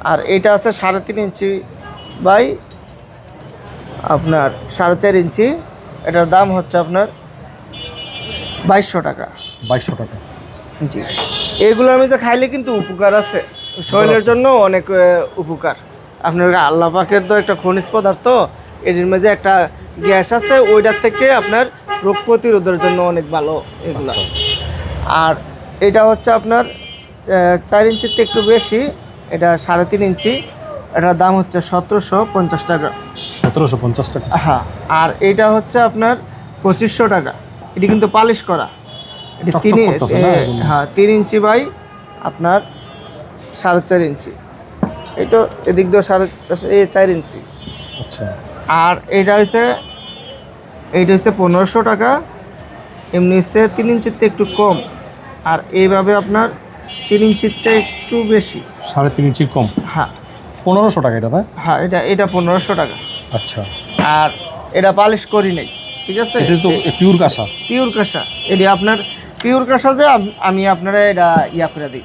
আর এটা আছে 3.5 inch by আপনার 4.5 ইঞ্চি। এটার দাম হচ্ছে আপনার 2200 টাকা। 2200 টাকা। জি, এগুলো আমি যে খাইলে কিন্তু উপকার আছে, শরীরের জন্য অনেক উপকার। আপনার আল্লাহ পাকের তো একটা খনিজ পদার্থ, এর মধ্যে একটা গ্যাস আছে, ওইটার থেকে আপনার রোগ প্রতিরোধের জন্য অনেক ভালো এগুলো। আর এটা হচ্ছে আপনার 4 ইঞ্চিতে একটু বেশি, এটা 3.5 ইঞ্চি। এটার দাম হচ্ছে 1750 টাকা। 1750 টাকা। হ্যাঁ, আর এটা হচ্ছে আপনার 2500 টাকা। এটি কিন্তু পালিশ করা। এটা 3 ইঞ্চি বাই আপনার 4.5 ইঞ্চি। এটা এদিক দিয়ে 4 ইঞ্চি। আচ্ছা। আর এইটা হচ্ছে 1500 টাকা। এমনি হচ্ছে 3 ইঞ্চিতে একটু কম, আর এইভাবে আপনার 3 ইঞ্চিতে একটু বেশি, 3.5 ইঞ্চির কম। হ্যাঁ 1500 টাকা এটা, না? হ্যাঁ, এটা 1500 টাকা। আচ্ছা। আর এটা পালিশ করি নাই, ঠিক আছে? এটা তো পিওর কাঁসা। পিওর কাঁসা। এটি আপনার পিওর কাঁসা যে আমি আপনারা এটা ইয়া করে দিই।